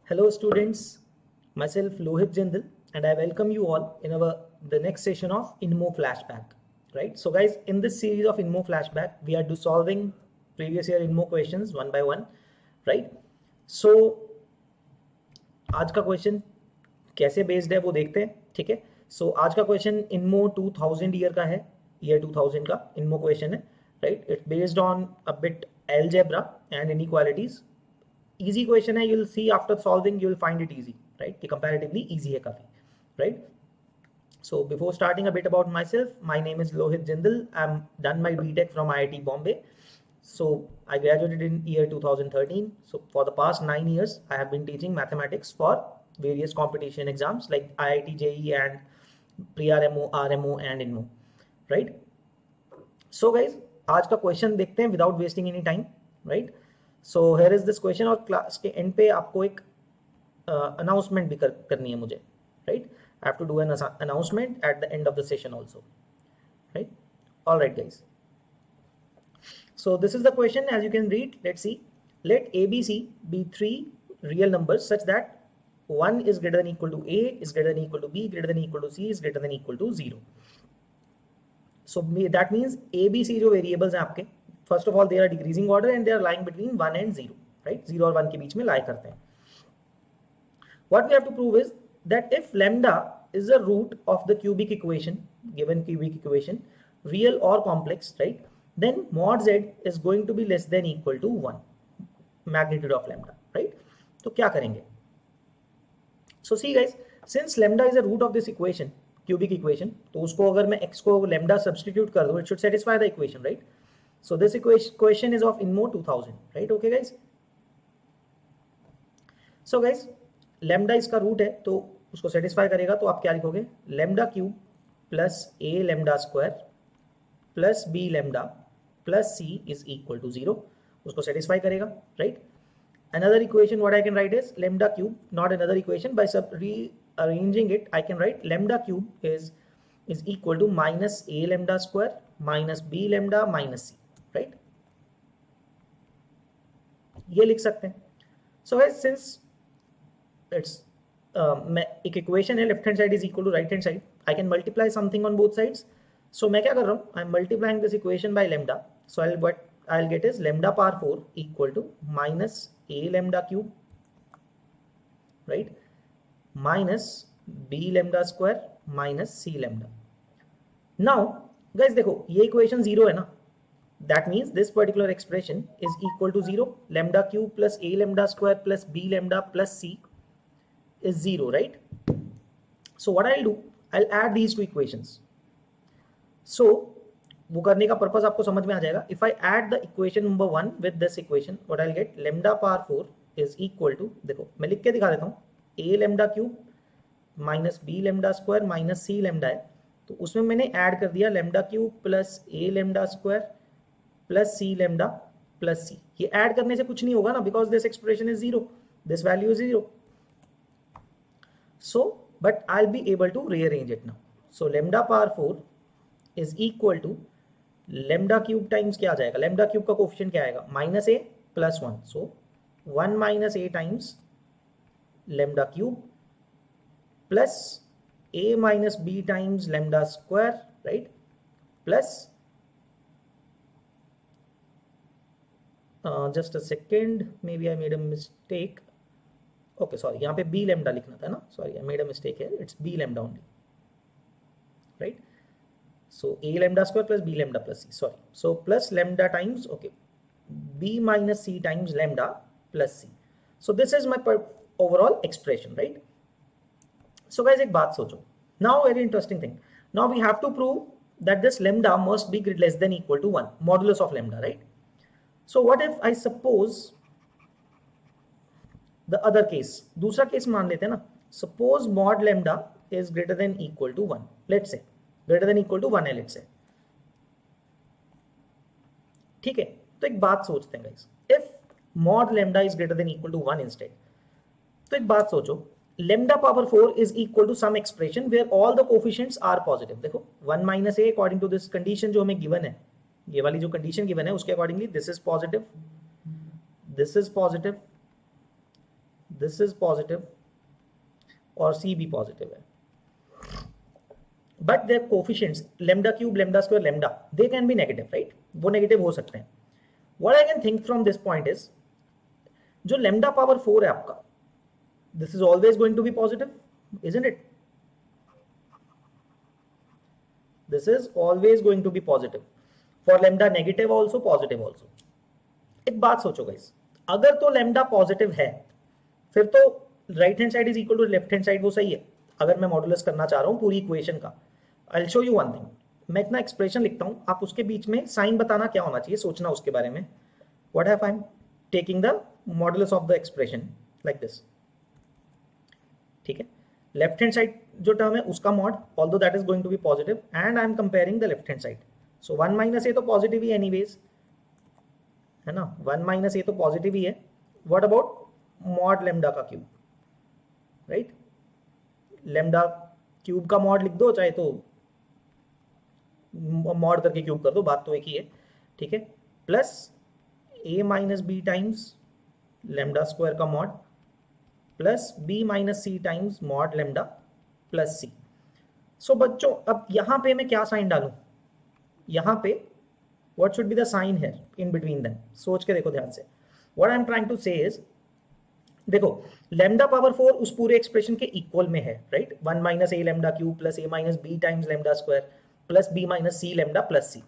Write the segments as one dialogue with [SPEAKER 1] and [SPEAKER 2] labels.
[SPEAKER 1] Hello students, myself Lohit Jindal and I welcome you all in the next session of InMo Flashback. Right? So guys, in this series of InMo Flashback, we are solving previous year InMo questions one by one. Right? So आज का question कैसे based है वो देखते हैं. ठीक है. सो आज का क्वेश्चन InMo 2000 ईयर का है. ईयर 2000 का InMo क्वेश्चन है. Right. It's based on a bit algebra and inequalities. Easy question है. You'll see after solving you'll find it easy, right? कि comparatively easy है काफी, right? So before starting a bit about myself, my name is Lohit Jindal. I'm done my BTech from IIT Bombay. So I graduated in year 2013. So for the past 9 years, I have been teaching mathematics for various competition exams like IIT JEE and pre-RMO, RMO and INMO, right? So guys, आज का question देखते हैं without wasting any time, right? So here is this question और class के and पे आपको एक announcement भी करनी है मुझे, right? I have to do an announcement at the end of the session also, right? All right guys. So this is the question as you can read. Let's see. Let ABC be three real numbers such that 1 is greater than equal to A, is greater than equal to B, greater than equal to C, is greater than equal to 0. So that means ABC जो variables हैं आपके, first of all they are decreasing order and they are lying between 1 and 0, right? 0 और 1 के बीच में lie करते हैं. What we have to prove is that if lambda is the root of the cubic equation, given cubic equation, real or complex, right? Then mod z is going to be less than equal to 1, magnitude of lambda, right? तो क्या करेंगे? So see guys, since lambda is the root of this equation, cubic equation, तो उसको अगर मैं x को lambda substitute कर दूँ, it should satisfy the equation, right? So this equation is of InMo 2000, right? Okay guys. So guys, lambda इसका root है तो उसको सेटिस्फाई करेगा, तो आप क्या लिखोगे? Lambda cube plus a lambda square plus b lambda plus c is equal to 0. उसको सेटिस्फाई करेगा, right? Another equation what I can write is lambda cube, not another equation, by rearranging it I can write lambda cube is equal to minus a lambda square minus b lambda minus c, right? ये लिख सकते हैं. So guys, since it's एक equation है, left hand side is equal to right hand side, I can multiply something on both sides. So मैं क्या कर रहा हूँ? I am multiplying this equation by lambda. So I will get is lambda power 4 equal to minus a lambda cube, right, minus b lambda square minus c lambda. Now guys देखो ये equation 0 है ना, that means this particular expression is equal to 0. lambda cube plus a lambda square plus b lambda plus c is 0, right? So what I'll do, I'll add these two equations. So वो करने का purpose आपको समझ में आ जाएगा. If I add the equation number 1 with this equation, what I will get? Lambda power 4 is equal to, देखो मैं लिख के दिखा देता हूँ, a lambda cube minus b lambda square minus c lambda है, तो उसमें मैंने ऐड कर दिया lambda cube plus a lambda square plus c lambda plus c. ये ऐड करने से कुछ नहीं होगा ना, because this expression is 0, this value is 0. So but I will be able to rearrange it now. So lambda power 4 is equal to lambda cube times क्या आ जाएगा? लैम्डा क्यूब का कोफिशिएंट क्या आएगा? Minus a plus 1. So 1 minus a times lambda cube plus a minus b times lambda square, right, plus just a second, maybe I made a mistake. Okay sorry, यहाँ पे b lambda लिखना था ना, sorry I made a mistake है, it's b lambda only, right? So a lambda square plus b lambda plus c, sorry, so plus lambda times, okay, b minus c times lambda plus c. So this is my overall expression, right? So guys, एक बात सोचो. Now very interesting thing. Now we have to prove that this lambda must be less than equal to 1, modulus of lambda, right? So what if I suppose the other case, दूसरा case मान लेते हैं ना. Suppose mod lambda is greater than equal to 1, let's say greater than equal to 1 है, let's say. ठीक है, तो एक बात सोचते हैं guys, if mod lambda is greater than equal to 1 instead, तो एक बात सोचो, lambda power 4 is equal to some expression where all the coefficients are positive. देखो 1 minus a according to this condition जो हमें given है, ये वाली जो condition given है उसके accordingly this is positive, this is positive, this is positive और सी भी पॉजिटिव है, but their coefficients lambda cube, lambda square, lambda, they can be negative, right? वो नेगेटिव हो सकते हैं. What I can think from this point is, जो lambda power 4 है आपका, this is always going to be positive, isn't it? This is always going to be positive. For lambda negative also, positive also. एक बात सोचो guys, अगर तो lambda positive है फिर तो right hand side is equal to left hand side, वो सही है. अगर मैं मॉडुलस करना चाह रहा हूं पूरी इक्वेशन का, I will show you one thing. मैं इतना एक्सप्रेशन लिखता हूं, आप उसके बीच में साइन बताना क्या होना चाहिए, सोचना उसके बारे में. What have I am taking the modulus of the expression like this, ठीक है? लेफ्ट हैंड साइड जो टर्म है उसका mod, although that is going to be positive, and I am comparing the left hand side. So 1 minus a तो positive ही anyways है ना, 1 minus a तो positive ही है. व्हाट अबाउट मॉड लैम्डा का cube, right? Lambda cube का mod लिख दो, चाहे तो मॉड करके क्यूब कर दो, बात तो एक ही है, ठीक है? Plus a minus b times lambda square का mod plus b minus c times mod lambda plus c. So बच्चों अब यहां पे मैं क्या साइन डालूं, यहां पे what should be the sign here in between them? सोच के देखो ध्यान से. What I am trying to say is, देखो लैम्डा पावर 4 उस पूरे एक्सप्रेशन के इक्वल में है, राइट? 1 minus a lambda cube plus a minus b times lambda square plus b minus c lambda plus c.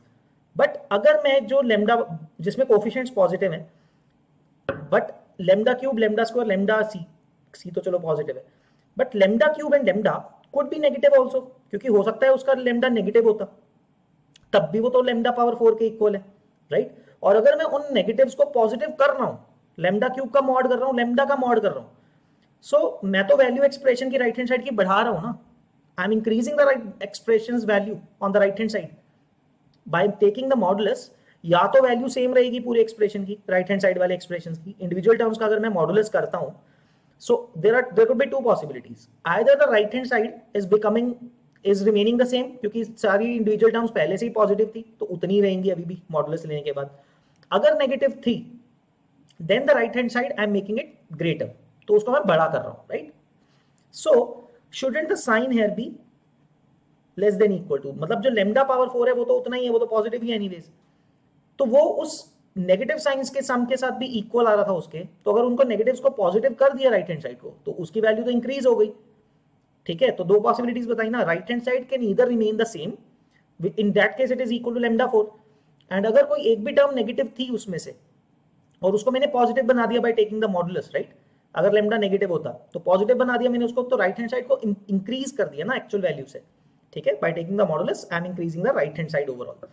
[SPEAKER 1] But अगर मैं जो लैम्डा जिसमें कोफिशिएंट्स पॉजिटिव है, but lambda cube, lambda square, lambda सी, सी तो चलो पॉजिटिव है, but lambda cube and lambda could be negative also, क्योंकि हो सकता है उसका लैम्डा नेगेटिव होता, तब भी वो तो लैम्डा पावर 4 के इक्वल है, राइट? और अगर मैं उन नेगेटिव्स को पॉजिटिव कर रहा हूं, लैम्डा क्यूब का मॉड कर रहा हूं, लैम्डा का मॉड कर रहा हूं, सो मैं तो वैल्यू एक्सप्रेशन की राइट हैंड साइड की बढ़ा रहा हूं ना. आई am increasing the right expressions value on the right hand side by taking the modulus. या तो वैल्यू सेम रहेगी पूरे एक्सप्रेशन की, राइट हैंड साइड वाले एक्सप्रेशन की, इंडिविजुअल टर्म्स का अगर मैं मॉडुलस करता हूं, so there could be two possibilities. Either the right hand side is remaining the same, क्योंकि सारी इंडिविजुअल टर्म्स पहले से ही पॉजिटिव थी तो उतनी ही रहेंगी अभी भी मॉडुलस लेने के बाद. अगर नेगेटिव थी then the right hand side I am making it greater, तो उसको मैं बड़ा कर रहा हूं, right? So shouldn't the sign here be less than equal to, मतलब जो लैम्डा पावर 4 है वो तो उतना ही है, वो तो पॉजिटिव ही है एनीवेज, तो वो उस नेगेटिव साइंस के सम के साथ भी इक्वल आ रहा था उसके, तो अगर उनको नेगेटिव्स को पॉजिटिव कर दिया राइट हैंड साइड को, तो उसकी वैल्यू तो इंक्रीज हो गई, ठीक है? तो दो पॉसिबिलिटीज बताई ना, right hand side can either remain the same, in that case it is equal to lambda 4, and अगर कोई एक भी टर्म नेगेटिव थी उसमें से और उसको मैंने पॉजिटिव बना दिया by taking the modulus, right? अगर लैम्डा नेगेटिव होता तो पॉजिटिव बना दिया मैंने उसको, तो राइट हैंड साइड को इंक्रीज कर दिया ना एक्चुअल वैल्यू से, ठीक है? By taking the modulus I am increasing the right hand side overall,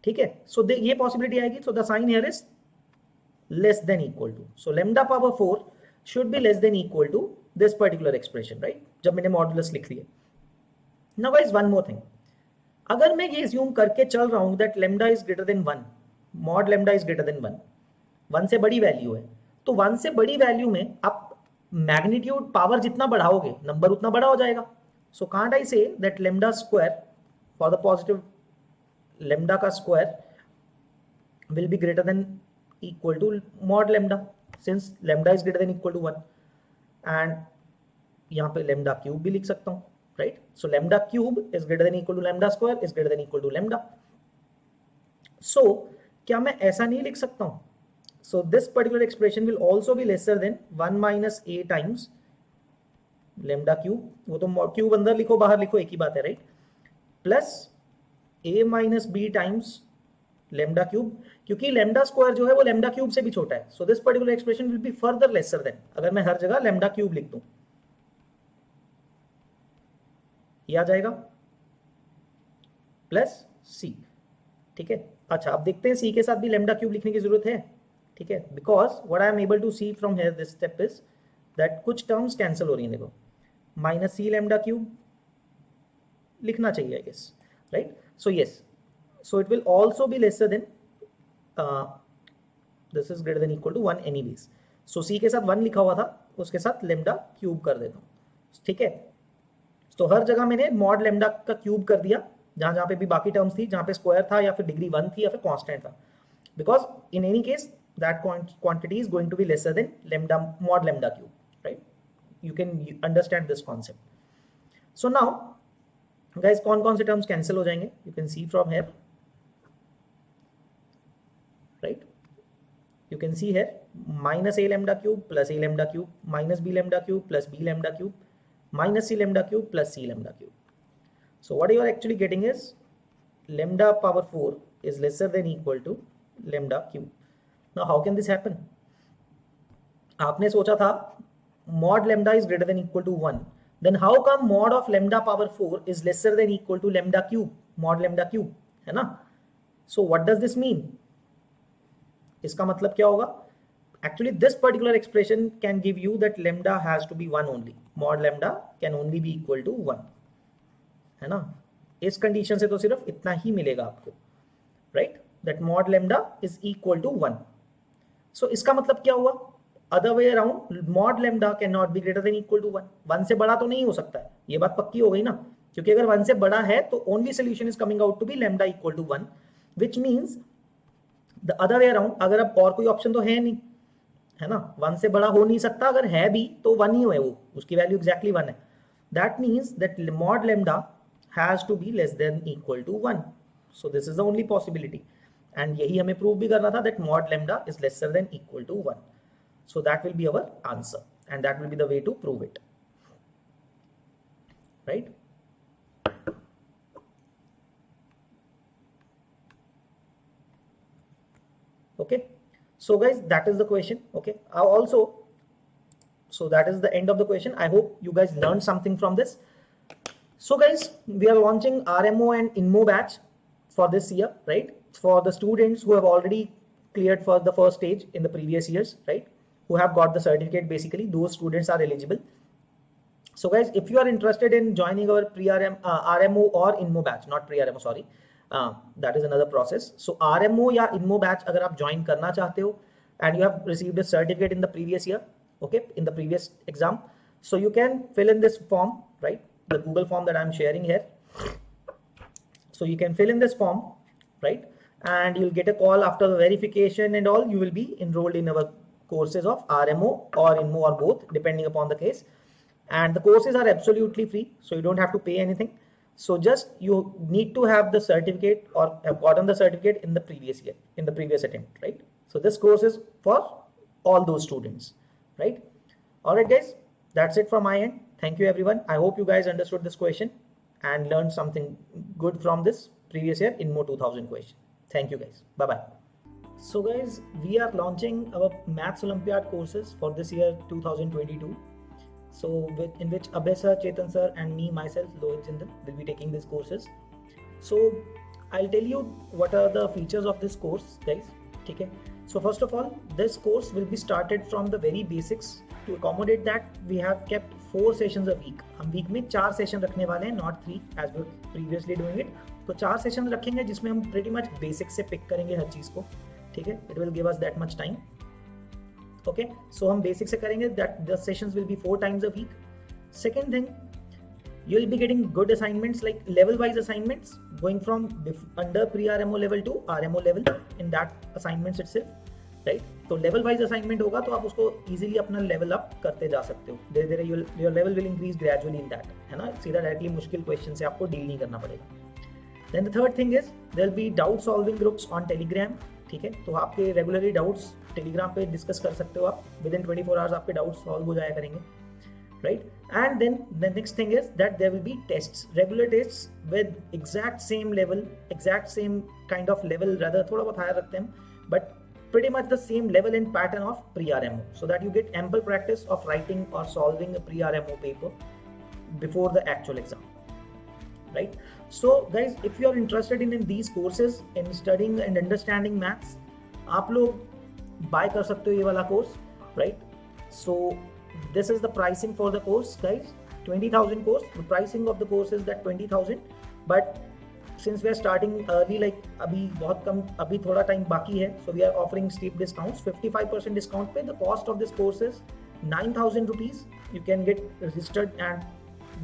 [SPEAKER 1] ठीक है? सो ये पॉसिबिलिटी आएगी. So the sign here is less than equal to, so lambda power 4 should be less than equal to this particular expression, right? जब मैंने modulus लिख लिया. Now guys, one more thing, अगर मैं ये assume करके चल रहा हूं that lambda is greater than 1, mod lambda is greater than 1 से बड़ी वैल्यू है, तो 1 से बड़ी वैल्यू में आप मैग्नीट्यूड पावर जितना बढ़ाओगे नंबर उतना बड़ा हो जाएगा. So can't I say that lambda square for the positive, lambda का square will be greater than equal to mod lambda, since lambda is greater than equal to 1, and यहाँ पे lambda cube भी लिख सकता हूँ, right? So lambda cube is greater than equal to lambda square is greater than equal to lambda. So क्या मैं ऐसा नहीं लिख सकता हूँ? So this particular expression will also be lesser than 1 minus a times lambda cube, वो तो cube अंदर लिखो बाहर लिखो एक ही बात है, right? Plus a minus b times lambda cube, क्योंकि लैम्डा स्क्वायर जो है वो लैम्डा क्यूब से भी छोटा है, so this particular expression will be further lesser than, अगर मैं हर जगह लैम्डा क्यूब लिख दूं, ये आ जाएगा प्लस सी, ठीक है? अच्छा अब देखते हैं सी के साथ भी लैम्डा क्यूब लिखने की जरूरत है, ठीक है? Because what I am able to see from here this step is that कुछ टर्म्स कैंसिल हो रही हैं. देखो माइनस सी लैम्डा क्यूब लिखना चाहिए I guess, right? So yes, so it will also be lesser than this is greater than equal to 1 anyways. so c के साथ 1 लिखा हुआ था, उसके साथ लैम्डा क्यूब कर देता हूँ, ठीक है? तो हर जगह मैंने मॉड लैम्डा का क्यूब कर दिया, जहां जहां पे भी बाकी टर्म्स थी, जहां पे स्क्वायर था या फिर डिग्री 1 थी या फिर कांस्टेंट था, because in any case that quantity is going to be lesser than lambda mod lambda cube, right? you can understand this concept. So now guys, कौन से terms cancel हो जाएंगे? You can see from here, right? You can see here minus a lambda cube plus a lambda cube minus b lambda cube plus b lambda cube minus c lambda cube plus c lambda cube. So what you are actually getting is lambda power 4 is lesser than equal to lambda cube. Now how can this happen? आपने सोचा था mod lambda is greater than equal to 1. Then how come mod of lambda power 4 is lesser than equal to lambda cube, mod lambda cube, है ना? So what does this mean? इसका मतलब क्या होगा? Actually this particular expression can give you that lambda has to be 1 only. Mod lambda can only be equal to 1, है ना? इस condition से तो सिर्फ इतना ही मिलेगा आपको, right? That mod lambda is equal to 1. So इसका मतलब क्या हुआ? Other way around, mod lambda cannot be greater than equal to 1. 1 से बड़ा तो नहीं हो सकता है, ये बात पक्की हो गई ना? क्योंकि अगर 1 से बड़ा है तो only solution is coming out to be lambda equal to 1, which means the other way around, अगर अब और कोई ऑप्शन तो है नहीं, है ना? 1 से बड़ा हो नहीं सकता, अगर है भी तो 1 ही है, वो उसकी वैल्यू एग्जैक्टली 1 है. That means that mod lambda has to be less than equal to 1. So this is the only possibility, and यही हमें प्रूव भी करना था that mod lambda is lesser than equal to 1. So that will be our answer, and that will be the way to prove it, right? Okay, so guys, that is the question. Okay, also, so that is the end of the question. I hope you guys learned something from this. So guys, we are launching RMO and INMO batch for this year, right? For the students who have already cleared for the first stage in the previous years, right? Who have got the certificate, basically those students are eligible. So guys, if you are interested in joining our RMO or INMO batch, not pre-RMO, sorry, that is another process. So RMO या INMO batch अगर आप join करना चाहते हो and you have received a certificate in the previous year, okay, in the previous exam, so you can fill in this form, right? The Google form that I'm sharing here. So you can fill in this form, right? And you'll get a call after the verification and all. You will be enrolled in our courses of RMO or INMO or both, depending upon the case. And the courses are absolutely free, so you don't have to pay anything. So just you need to have the certificate or have gotten the certificate in the previous year, in the previous attempt, right? So this course is for all those students, right? All right, guys, that's it from my end. Thank you, everyone. I hope you guys understood this question and learned something good from this previous year INMO 2000 question. Thank you, guys. Bye-bye. So guys, we are launching our Maths Olympiad courses for this year 2022. So in which Abhay sir, Chetan sir and me, myself, Lohit Jindal will be taking these courses. So I'll tell you what are the features of this course, guys. Okay. So first of all, this course will be started from the very basics. To accommodate that, we have kept 4 sessions a week. हम week में 4 session रखने वाले हैं, not 3 as we were previously doing it. तो 4 sessions रखेंगे जिसमें हम pretty much basics से pick करेंगे हर चीज़ को, ठीक है? It will give us that much time. Okay, so हम basic से करेंगे. That the sessions will be 4 times a week. Second thing, you will be getting good assignments like level-wise assignments going from under pre-RMO level to RMO level in that assignments itself, right? तो level-wise assignment होगा तो आप उसको easily अपना level up करते जा सकते हो. धीरे-धीरे your level will increase gradually in that, है ना? सीधा directly मुश्किल question से आपको deal नहीं करना पड़ेगा. Then the third thing is there will be doubt solving groups on Telegram. ठीक है, तो आपके रेगुलरली डाउट्स टेलीग्राम पे डिस्कस कर सकते हो आप. विद इन 24 आवर्स आपके डाउट्स सॉल्व हो जाया करेंगे, right? And then the next thing is that there will be tests, regular tests with exact same level, exact same kind of level, rather थोड़ा बहुत हायर रखते हैं, but pretty much the same level and pattern of pre-RMO, so that you get ample practice of writing or solving a pre-RMO paper before the actual exam, right? So guys, if you are interested in these courses, in studying and understanding maths, आप लोग buy कर सकते हो ये वाला course, right? So this is the pricing for the course, guys. 20,000 course. The pricing of the course is that 20,000, but since we are starting early, like अभी बहुत कम, अभी थोड़ा टाइम बाकी है, so we are offering steep discounts, 55% discount पे. The cost of this course is 9,000 rupees. You can get registered and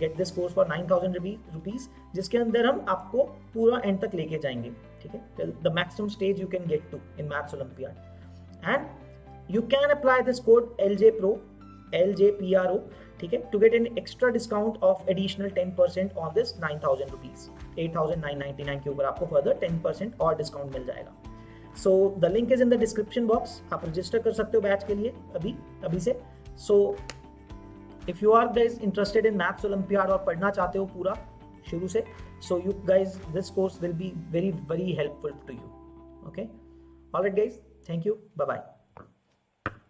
[SPEAKER 1] get this course for 9,000 rupees, जिसके अंदर हम आपको पूरा एंड तक लेके जाएंगे, ठीक है? Till the maximum stage you can get to in Maths Olympiad. And you can apply this code LJ Pro LJPRO, ठीक है, to get an extra discount of additional 10% on this 9,000 rupees, 8,999 के ऊपर आपको फर्दर 10% और discount मिल जाएगा. So the link is in the description box. आप register कर सकते हो बैच के लिए अभी से. So if you are guys interested in maths olympiad और पढ़ना चाहते हो पूरा शुरू से, so you guys, this course will be very, very helpful to you. Okay, all right guys, thank you, bye bye.